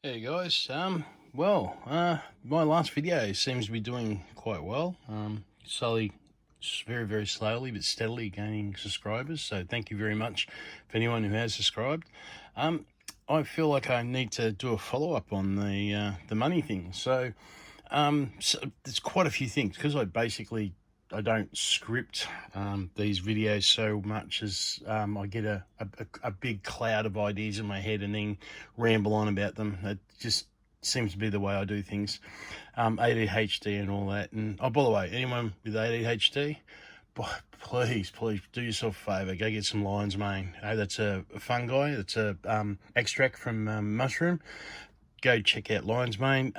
Hey guys, my last video seems to be doing quite well. Slowly, very slowly but steadily gaining subscribers. So thank you very much for anyone who has subscribed. I feel like I need to do a follow up on the money thing. So there's quite a few things because I don't script these videos so much as I get a big cloud of ideas in my head and then ramble on about them. It just seems to be the way I do things. ADHD and all that. And oh, by the way, anyone with ADHD, please do yourself a favour. Go get some lion's mane. Hey, that's a fungi. That's a extract from mushroom. Go check out lion's mane.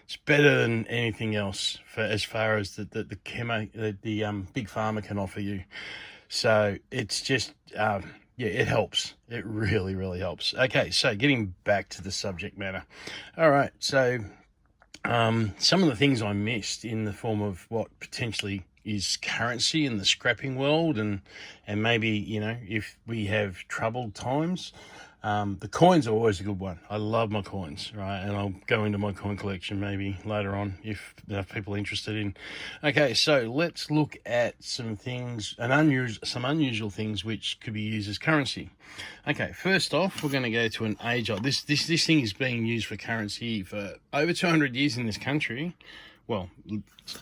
It's better than anything else for as far as the big pharma can offer you. So it's just it helps. It really helps. Okay, so getting back to the subject matter. All right, so some of the things I missed in the form of what potentially is currency in the scrapping world, and maybe if we have troubled times. The coins are always a good one. I love my coins, right? And I'll go into my coin collection maybe later on if people are interested in. Okay, so let's look at some things, some unusual things which could be used as currency. Okay, first off, we're going to go to an age old. This thing is being used for currency for over 200 years in this country. Well,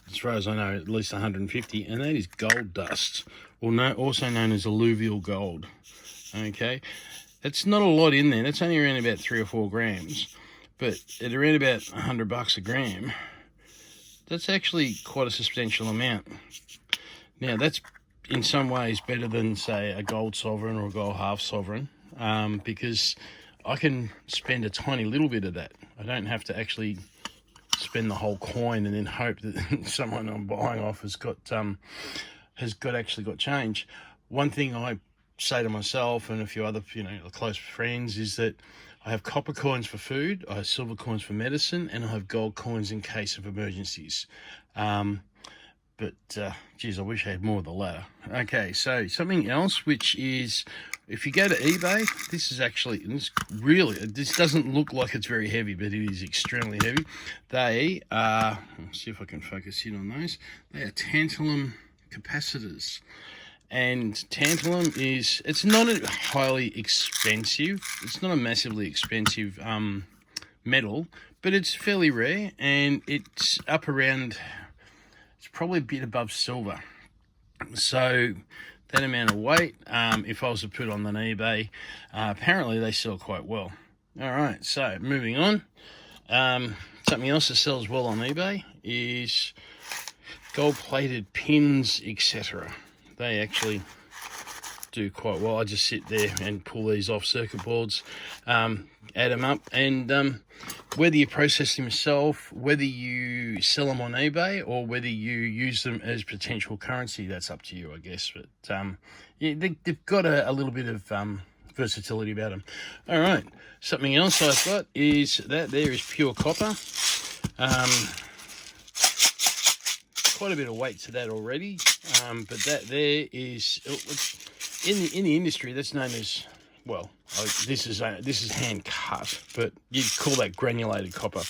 as far as I know, at least 150, and that is gold dust, also known as alluvial gold. Okay. It's not a lot in there. That's only around about 3 or 4 grams, but at around about $100 a gram, that's actually quite a substantial amount. Now, that's in some ways better than, say, a gold sovereign or a gold half sovereign, because I can spend a tiny little bit of that. I don't have to actually spend the whole coin and then hope that someone I'm buying off has actually got change. One thing I say to myself and a few other close friends is that I have copper coins for food, I have silver coins for medicine, and I have gold coins in case of emergencies. But geez, I wish I had more of the latter. Okay, so something else, which is if you go to eBay, this doesn't look like it's very heavy, but it is extremely heavy. They are, let's see if I can focus in on those. They are tantalum capacitors. And tantalum it's not a highly expensive, it's not a massively expensive metal, but it's fairly rare, and it's up around, it's probably a bit above silver. So that amount of weight, if I was to put on eBay, apparently they sell quite well. All right, so moving on. Something else that sells well on eBay is gold-plated pins, etc. They actually do quite well. I just sit there and pull these off circuit boards, add them up, and whether you process them yourself, whether you sell them on eBay, or whether you use them as potential currency, that's up to you, I guess. But they've got a little bit of versatility about them. All right, something else I've got is that there is pure copper. Quite a bit of weight to that already, but that there is in the industry that's known as, well, this is hand cut, but you'd call that granulated copper.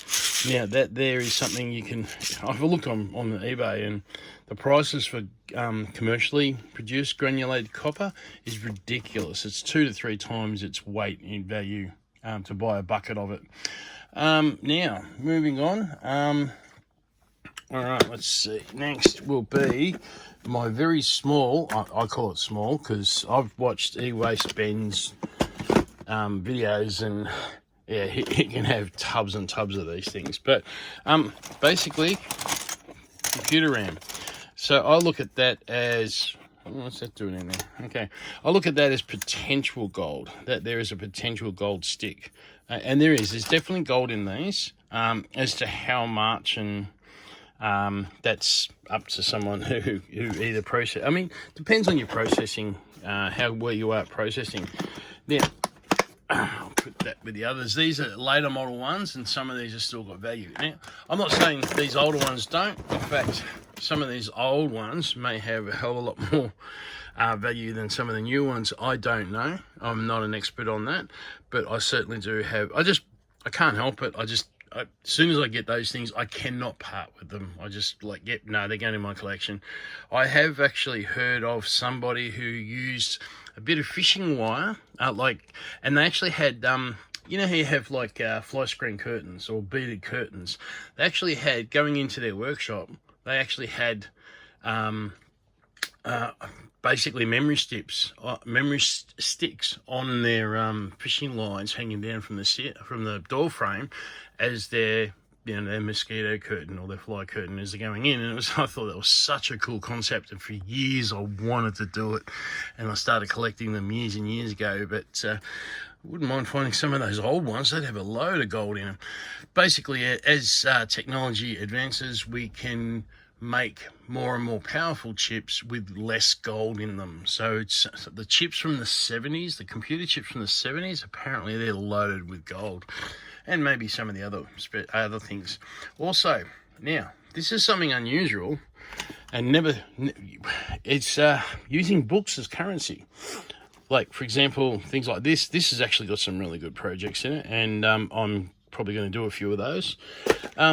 Now that there is something you can, I've looked on eBay, and the prices for commercially produced granulated copper is ridiculous. It's 2 to 3 times its weight in value to buy a bucket of it. Now moving on. All right, let's see. Next will be my very small, I call it small because I've watched E-Waste Ben's videos, and yeah, he can have tubs and tubs of these things. But basically, computer RAM. So I look at that as, what's that doing in there? Okay, I look at that as potential gold, that there is a potential gold stick. And there's definitely gold in these. As to how much, and that's up to someone who either process. I mean, depends on your processing, how well you are at processing. Now, I'll put that with the others. These are later model ones, and some of these have still got value. Now, I'm not saying these older ones don't. In fact, some of these old ones may have a hell of a lot more value than some of the new ones. I don't know. I'm not an expert on that, but I certainly do have. I can't help it. As soon as I get those things, I cannot part with them. I just like, yep, no, they're going in my collection. I have actually heard of somebody who used a bit of fishing wire, and they actually had, you know how you have like fly screen curtains or beaded curtains? They actually had, going into their workshop, they actually had basically memory sticks on their fishing lines hanging down from the door frame as their mosquito curtain or their fly curtain as they're going in. And I thought that was such a cool concept, and for years I wanted to do it, and I started collecting them years and years ago. But I wouldn't mind finding some of those old ones. They'd have a load of gold in them. Basically, as technology advances, we can make more and more powerful chips with less gold in them. So it's the chips from the 70s, the computer chips from the 70s, apparently they're loaded with gold, and maybe some of the other things. Also, now, this is something unusual, and it's using books as currency. Like, for example, things like this. This has actually got some really good projects in it, and I'm probably going to do a few of those.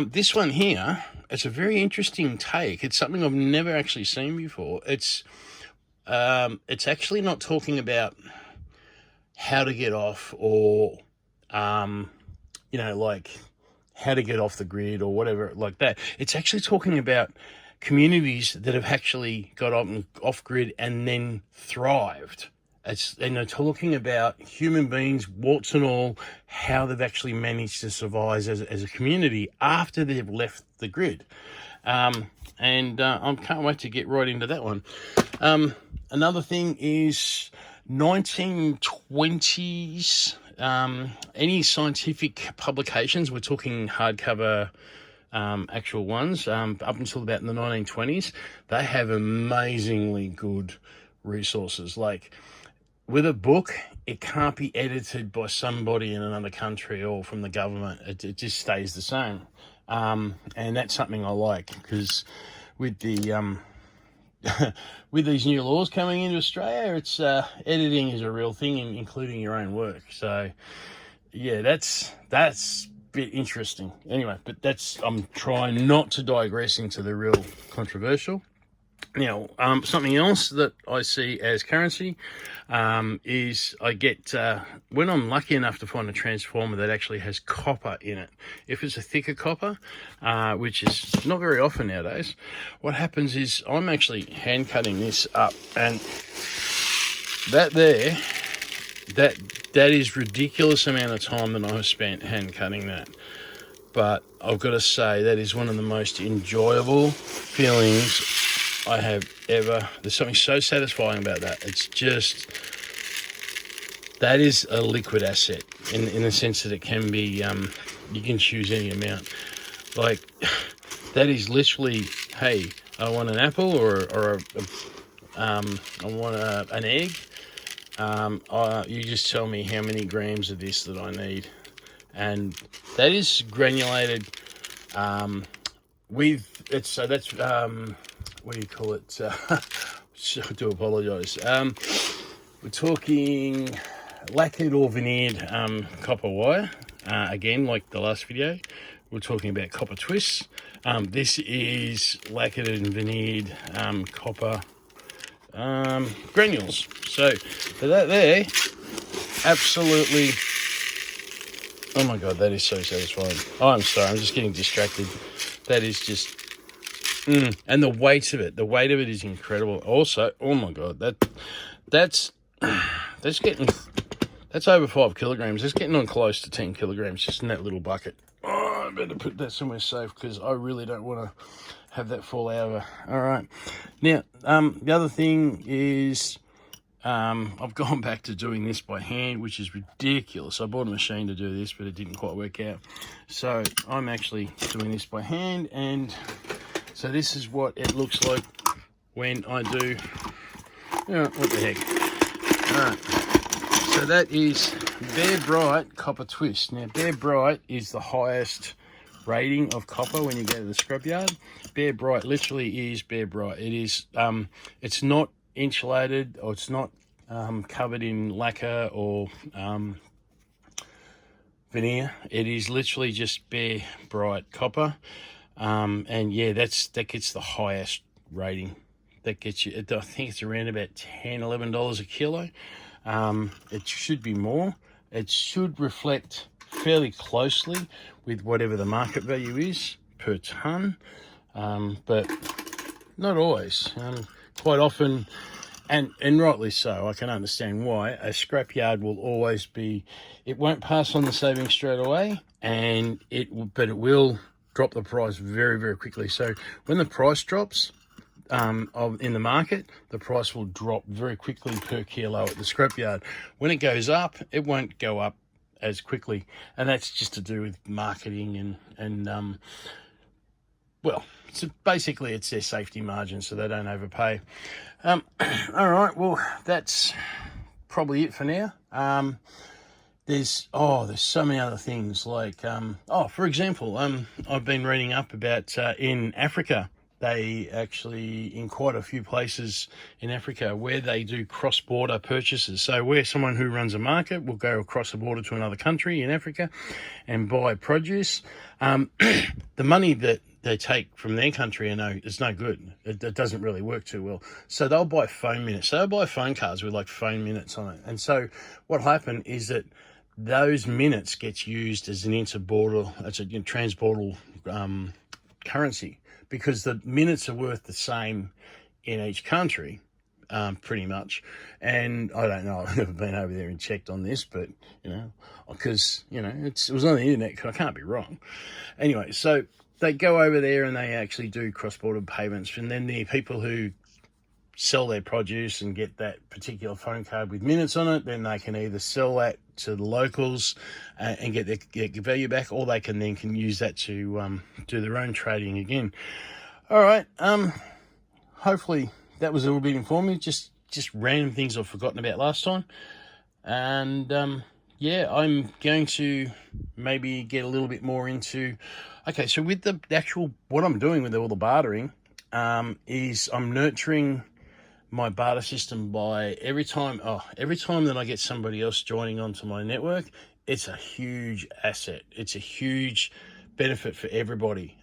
This one here, it's a very interesting take. It's something I've never actually seen before. It's actually not talking about how to get off, or like how to get off the grid or whatever like that. It's actually talking about communities that have actually got off grid and then thrived. And they're talking about human beings, warts and all, how they've actually managed to survive as a community after they've left the grid. I can't wait to get right into that one. Another thing is 1920s, any scientific publications, we're talking hardcover actual ones, up until about in the 1920s, they have amazingly good resources. Like, with a book, it can't be edited by somebody in another country or from the government. It just stays the same. And that's something I like, because with the with these new laws coming into Australia, it's editing is a real thing, including your own work. So yeah, that's a bit interesting. Anyway, but I'm trying not to digress into the real controversial. Now, something else that I see as currency is I get, when I'm lucky enough to find a transformer that actually has copper in it. If it's a thicker copper, which is not very often nowadays, what happens is I'm actually hand cutting this up, and that is ridiculous amount of time that I've spent hand cutting that. But I've got to say, that is one of the most enjoyable feelings I have ever. There's something so satisfying about that. It's just, that is a liquid asset in the sense that it can be, you can choose any amount. Like, that is literally, hey, I want an apple or I want an egg. You just tell me how many grams of this that I need, and that is granulated. That's what do you call it? I do apologise. We're talking lacquered or veneered copper wire. Again, like the last video, we're talking about copper twists. This is lacquered and veneered copper granules. So for that there, absolutely. Oh my God, that is so satisfying. Oh, I'm sorry, I'm just getting distracted. That is just. And the weight of it is incredible. Also, oh my God, that's over 5 kilograms. That's getting on close to 10 kilograms just in that little bucket. Oh, I better put that somewhere safe, because I really don't want to have that fall over. All right. Now, the other thing is, I've gone back to doing this by hand, which is ridiculous. I bought a machine to do this, but it didn't quite work out. So I'm actually doing this by hand, and so this is what it looks like when I do, what the heck. All right, so that is Bare Bright Copper Twist. Now, Bare Bright is the highest rating of copper when you go to the scrapyard. Bare Bright literally is Bare Bright. It is, it's not insulated, or it's not covered in lacquer or veneer. It is literally just bare bright copper. And yeah, that gets the highest rating. That gets you, I think it's around about $10-11 a kilo. It should be more. It should reflect fairly closely with whatever the market value is per ton, but not always. Quite often, and rightly so, I can understand why, a scrapyard will always be, it won't pass on the savings straight away, but it will drop the price very, very quickly. So when the price drops in the market, the price will drop very quickly per kilo at the scrapyard. When it goes up, it won't go up as quickly, and that's just to do with marketing and well, so basically it's their safety margin, so they don't overpay. All right, well, that's probably it for now. There's so many other things, like for example, I've been reading up about in Africa, they actually, in quite a few places in Africa, where they do cross-border purchases. So where someone who runs a market will go across the border to another country in Africa and buy produce, the money that they take from their country, it's no good. It doesn't really work too well. So they'll buy phone minutes. So they'll buy phone cards with like phone minutes on it. And so what happened is that those minutes gets used as an transborder currency, because the minutes are worth the same in each country, pretty much. And I don't know, I've never been over there and checked on this, but, because, it was on the internet, I can't be wrong. Anyway, so they go over there and they actually do cross-border payments, and then the people who sell their produce and get that particular phone card with minutes on it, then they can either sell that to the locals and get their value back, or they can use that to do their own trading again. All right, hopefully that was a little bit informative, just random things I've forgotten about last time. And yeah, I'm going to maybe get a little bit more into, okay, so with the actual, what I'm doing with all the bartering is I'm nurturing my barter system by every time that I get somebody else joining onto my network, it's a huge asset. It's a huge benefit for everybody.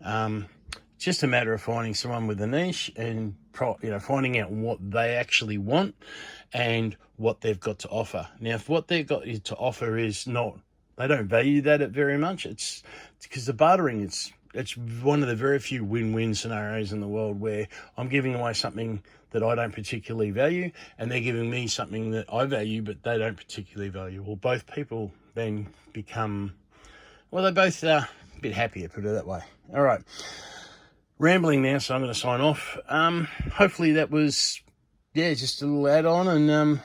Just a matter of finding someone with a niche and finding out what they actually want and what they've got to offer. Now, if what they've got to offer is not, they don't value that very much, it's because the bartering, it's one of the very few win-win scenarios in the world where I'm giving away something that I don't particularly value, and they're giving me something that I value but they don't particularly value. Well, both people then become, well, they're both a bit happier, put it that way. All right, rambling now, so I'm going to sign off. Hopefully that was, just a little add-on, and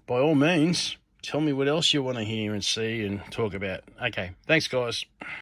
by all means, tell me what else you want to hear and see and talk about. Okay, thanks, guys.